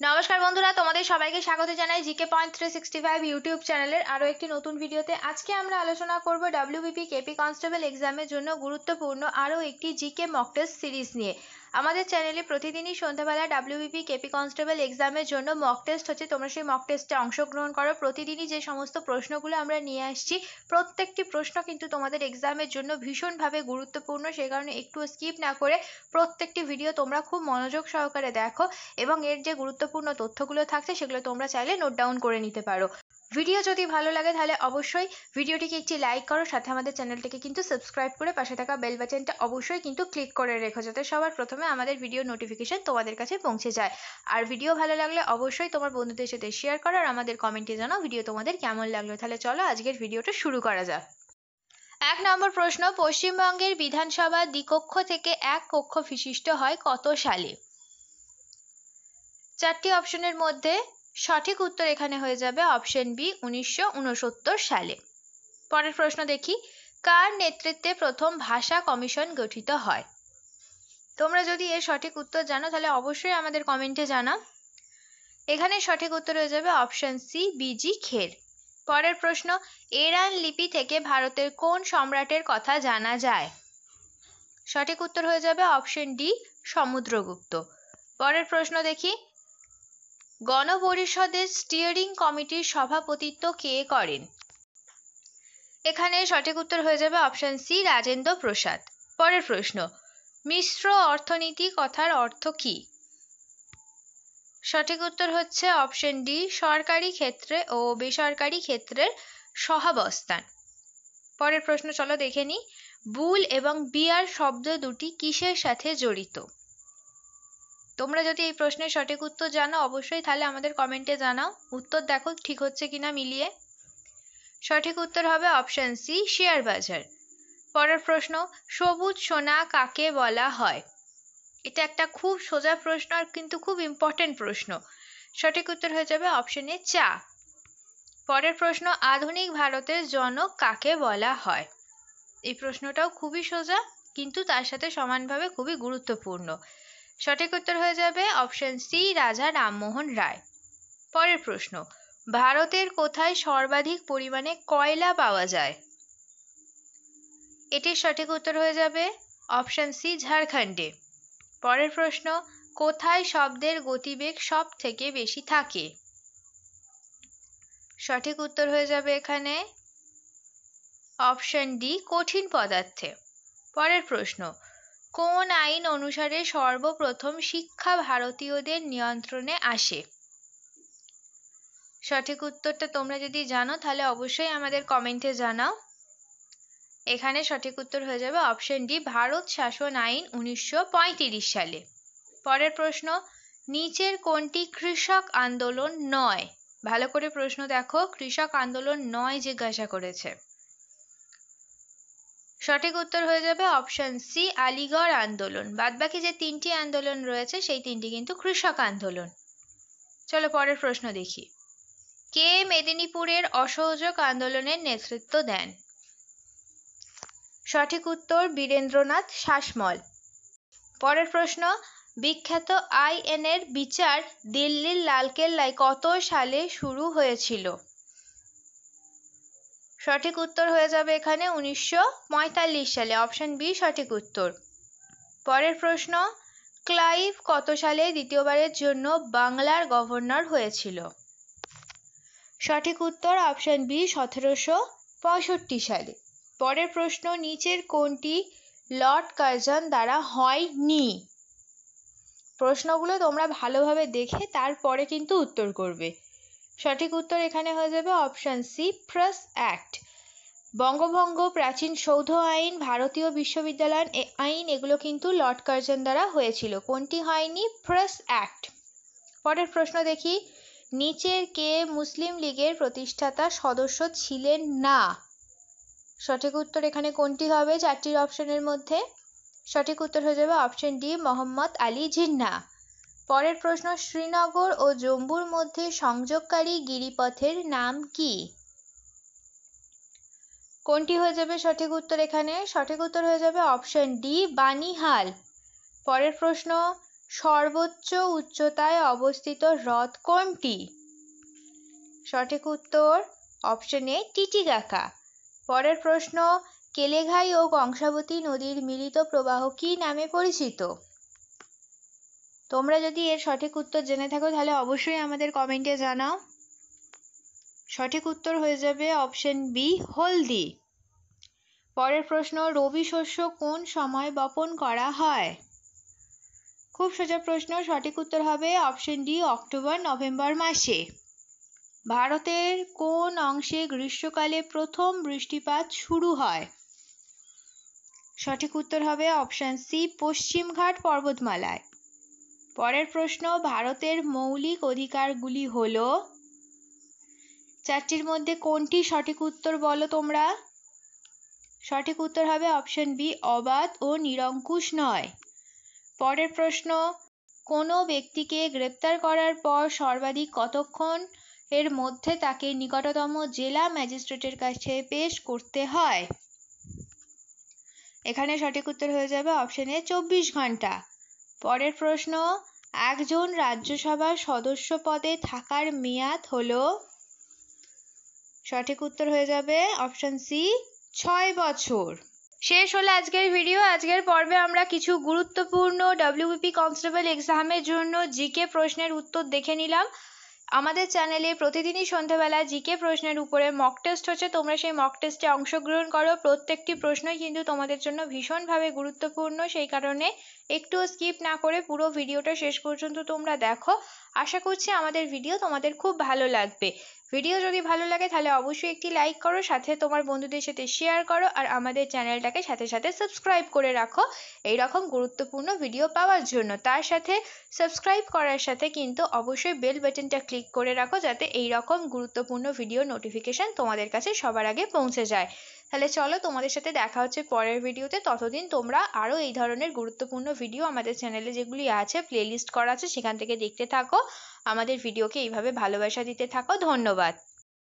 নমস্কার বন্ধুরা, তোমাদের সবাইকে স্বাগত জানাই জিকে পয়েন্ট 365 ইউটিউব চ্যানেলের আরও একটি নতুন ভিডিওতে। আজকে আমরা আলোচনা করব ডব্লিউবিপি কেপি কনস্টেবল এক্সামের জন্য গুরুত্বপূর্ণ আরও একটি জিকে মক টেস্ট সিরিজ নিয়ে। আমাদের চ্যানেলে প্রতিদিনই সন্ধ্যাবেলা ডব্লিউবিপি কেপি কনস্টেবল এক্সামের জন্য মক টেস্ট হচ্ছে, তোমরা সেই মক টেস্টে অংশগ্রহণ করো। প্রতিদিনই যে সমস্ত প্রশ্নগুলো আমরা নিয়ে আসছি, প্রত্যেকটি প্রশ্ন কিন্তু তোমাদের এক্সামের জন্য ভীষণভাবে গুরুত্বপূর্ণ। সেই কারণে একটু স্কিপ না করে প্রত্যেকটি ভিডিও তোমরা খুব মনোযোগ সহকারে দেখো এবং এর যে গুরুত্বপূর্ণ তথ্যগুলো থাকছে সেগুলো তোমরা চাইলে নোট ডাউন করে নিতে পারো। ভিডিও যদি ভালো লাগে তাহলে অবশ্যই ভিডিওটিকে একটি লাইক করো, সাথে আমাদের চ্যানেলটিকে কিন্তু সাবস্ক্রাইব করে পাশে থাকা বেল বাটনটা অবশ্যই কিন্তু ক্লিক করে রেখো, যাতে সবার প্রথমে আমাদের ভিডিও নোটিফিকেশন তোমাদের কাছে পৌঁছে যায়। আর ভিডিও ভালো লাগলে অবশ্যই তোমার বন্ধুদের সাথে শেয়ার করো আর আমাদের কমেন্টে জানাও ভিডিও তোমাদের কেমন লাগলো। তাহলে চলো আজকের ভিডিওটা শুরু করা যাক। 1 নম্বর প্রশ্ন, পশ্চিমবঙ্গের বিধানসভা দ্বিকক্ষ থেকে এক কক্ষ বিশিষ্ট হয় কত সালে? চারটি অপশনের মধ্যে সঠিক উত্তর এখানে হয়ে যাবে অপশন বি, 1969 সালে। পরের প্রশ্ন দেখি, কার নেতৃত্বে প্রথম ভাষা কমিশন গঠিত হয়? তোমরা যদি এর সঠিক উত্তর জানো তাহলে অবশ্যই আমাদের কমেন্টে জানাও। এখানে সঠিক উত্তর হয়ে যাবে অপশন সি, বিজি খের। পরের প্রশ্ন, এরান লিপি থেকে ভারতের কোন সম্রাটের কথা জানা যায়? সঠিক উত্তর হয়ে যাবে অপশন ডি, সমুদ্রগুপ্ত। পরের প্রশ্ন দেখি, গণপরিষদের স্টিয়ারিং কমিটির সভাপতিত্ব কে করেন? এখানে সঠিক উত্তর হয়ে যাবে অপশন সি, রাজেন্দ্র প্রসাদ। পরের প্রশ্ন, মিশ্র অর্থনীতি কথার অর্থ কি? সঠিক উত্তর হচ্ছে অপশন ডি, সরকারি ক্ষেত্রে ও বেসরকারি ক্ষেত্রের সহাবস্থান। পরের প্রশ্ন চলো দেখে নিই, বুল এবং বিয়ার শব্দ দুটি কিসের সাথে জড়িত? তোমরা যদি এই প্রশ্নের সঠিক উত্তর জানো অবশ্যই তাহলে আমাদের কমেন্টে জানাও। উত্তর দেখো ঠিক হচ্ছে কিনা মিলিয়ে। সঠিক উত্তর হবে অপশন সি, শেয়ার বাজার। পরের প্রশ্ন, সবুজ সোনা কাকে বলা হয়? এটা একটা খুব সোজা প্রশ্ন আর কিন্তু খুব ইম্পর্টেন্ট প্রশ্ন। সঠিক উত্তর হয়ে যাবে অপশন এ, চা। পরের প্রশ্ন, আধুনিক ভারতের জনক কাকে বলা হয়? এই প্রশ্নটাও খুবই সোজা কিন্তু তার সাথে সমানভাবে খুবই গুরুত্বপূর্ণ। সঠিক উত্তর হয়ে যাবে অপশন সি, রাজা রামমোহন রায়। পরের প্রশ্ন, ভারতের কোথায় সর্বাধিক পরিমাণে কয়লা পাওয়া যায়? এটির সঠিক উত্তর হয়ে যাবে অপশন সি, ঝাড়খণ্ডে। পরের প্রশ্ন, কোথায় শব্দের গতিবেগ সব থেকে বেশি থাকে? সঠিক উত্তর হয়ে যাবে এখানে অপশন ডি, কঠিন পদার্থে। পরের প্রশ্ন, কোন আইন অনুসারে সর্বপ্রথম শিক্ষা ভারতীয়দের নিয়ন্ত্রণে আসে? সঠিক উত্তরটা তোমরা যদি জানো তাহলে অবশ্যই আমাদের কমেন্টে জানাও। এখানে সঠিক উত্তর হয়ে যাবে অপশন ডি, ভারত শাসন আইন 1935 সালে। পরের প্রশ্ন, নিচের কোনটি কৃষক আন্দোলন নয়? ভালো করে প্রশ্ন দেখো, কৃষক আন্দোলন নয় জিজ্ঞাসা করেছে। সঠিক উত্তর হয়ে যাবে অপশন সি, আলিগড় আন্দোলন। বাদবাকি যে তিনটি আন্দোলন রয়েছে সেই তিনটি কিন্তু কৃষক আন্দোলন। চলো পরের প্রশ্ন দেখি, কে মেদিনীপুরের অসহযোগ আন্দোলনের নেতৃত্ব দেন? সঠিক উত্তর বীরেন্দ্রনাথ শাসমল। পরের প্রশ্ন, বিখ্যাত আইএনএর বিচার দিল্লির লালকেল্লায় কত সালে শুরু হয়েছিল? সঠিক উত্তর হয়ে যাবে এখানে 1945 সালে। অপশন বি সঠিক উত্তর। পরের প্রশ্ন, ক্লাইভ কত সালে দ্বিতীয়বারের জন্য বাংলার গভর্নর হয়েছিল? সঠিক উত্তর অপশন বি, 1765 সালে। পরের প্রশ্ন, নিচের কোনটি লর্ড কার্জন দ্বারা হয়নি? প্রশ্নগুলো তোমরা ভালোভাবে দেখে তারপরে কিন্তু উত্তর করবে। সঠিক উত্তর এখানে হয়ে যাবে অপশন সি, প্রেস অ্যাক্ট। বঙ্গভঙ্গ, প্রাচীন সৌধ আইন, ভারতীয় বিশ্ববিদ্যালয় আইন এগুলো কিন্তু লর্ড কার্জন দ্বারা হয়েছিল। কোনটি হয়নি? Press act. পরের প্রশ্ন দেখি, নিচের কে মুসলিম লীগের প্রতিষ্ঠাতা সদস্য ছিলেন না? সঠিক উত্তর এখানে কোনটি হবে চারটির অপশনের মধ্যে? সঠিক উত্তর হয়ে যাবে অপশন ডি, মোহাম্মদ আলী জিন্নাহ। পরের প্রশ্ন, শ্রীনগর ও জম্মুর মধ্যে সংযোগকারী গিরিপথের নাম কি? কোনটি হয়ে যাবে সঠিক উত্তর এখানে? সঠিক উত্তর হয়ে যাবে অপশন ডি, বানিহাল। পরের প্রশ্ন, সর্বোচ্চ উচ্চতায় অবস্থিত হ্রদ কোনটি? সঠিক উত্তর অপশন এ টিটিকাকা। পরের প্রশ্ন, কেলেঘাই ও কংসাবতী নদীর মিলিত প্রবাহ কী নামে পরিচিত? তোমরা যদি এর সঠিক উত্তর জেনে থাকো তাহলে অবশ্যই আমাদের কমেন্টে জানাও। সঠিক উত্তর হয়ে যাবে অপশন বি হলদি। পরের প্রশ্ন, রবি শস্য কোন সময় বপন করা হয়? খুব সোজা প্রশ্ন, সঠিক উত্তর হবে অপশন ডি অক্টোবর নভেম্বর মাসে। ভারতের কোন অংশে গ্রীষ্মকালে প্রথম বৃষ্টিপাত শুরু হয়? সঠিক উত্তর হবে অপশন সি পশ্চিমঘাট পর্বতমালায়। পরের প্রশ্ন, ভারতের মৌলিক অধিকারগুলি হলো, চারটির মধ্যে কোনটি সঠিক উত্তর বলো তোমরা? সঠিক উত্তর হবে অপশন বি অবাধ ও নিরঙ্কুশ নয়। পরের প্রশ্ন, কোনো ব্যক্তিকে গ্রেপ্তার করার পর সর্বাধিক কতক্ষণ এর মধ্যে তাকে নিকটতম জেলা ম্যাজিস্ট্রেটের কাছে পেশ করতে হয়? এখানে সঠিক উত্তর হয়ে যাবে অপশন এ 24 ঘন্টা। পরের প্রশ্ন, একজন রাজ্যসভার সদস্য পদে থাকার মেয়াদ হলো? সঠিক উত্তর হয়ে যাবে অপশন সি 6 বছর। শেষ হলো আজকের ভিডিও। আজকের পর্বে আমরা কিছু গুরুত্বপূর্ণ ডব্লিউবিপি কনস্টেবল এক্সামের জন্য জিকে প্রশ্নের উত্তর দেখে নিলাম। আমাদের চ্যানেলে প্রতিদিনই সন্ধ্যাবেলা জিকে প্রশ্নের উপরে মক টেস্ট হচ্ছে, তোমরা সেই মক টেস্টে অংশগ্রহণ করো। প্রত্যেকটি প্রশ্নই কিন্তু তোমাদের জন্য ভীষণভাবে গুরুত্বপূর্ণ, সেই কারণে একটুও স্কিপ না করে পুরো ভিডিওটা শেষ পর্যন্ত তোমরা দেখো। আশা করছি আমাদের ভিডিও তোমাদের খুব ভালো লাগবে। ভিডিও যদি ভালো লাগে তাহলে অবশ্যই একটি লাইক করো, সাথে তোমার বন্ধুদের সাথে শেয়ার করো, আর আমাদের চ্যানেলটাকে সাথে সাথে সাবস্ক্রাইব করে রাখো এই রকম গুরুত্বপূর্ণ ভিডিও পাওয়ার জন্য। তার সাথে সাবস্ক্রাইব করার সাথে কিন্তু অবশ্যই বেল বাটনটা ক্লিক করে রাখো, যাতে এই রকম গুরুত্বপূর্ণ ভিডিও নোটিফিকেশন তোমাদের কাছে সবার আগে পৌঁছে যায়। তাহলে চলো, তোমাদের সাথে দেখা হচ্ছে পরের ভিডিওতে। ততদিন তোমরা আরও এই ধরনের গুরুত্বপূর্ণ ভিডিও আমাদের চ্যানেলে যেগুলি আছে প্লেলিস্ট করা আছে সেখান থেকে দেখতে থাকো। আমাদের ভিডিওকে এইভাবে ভালোবাসা দিতে থাকো। ধন্যবাদ।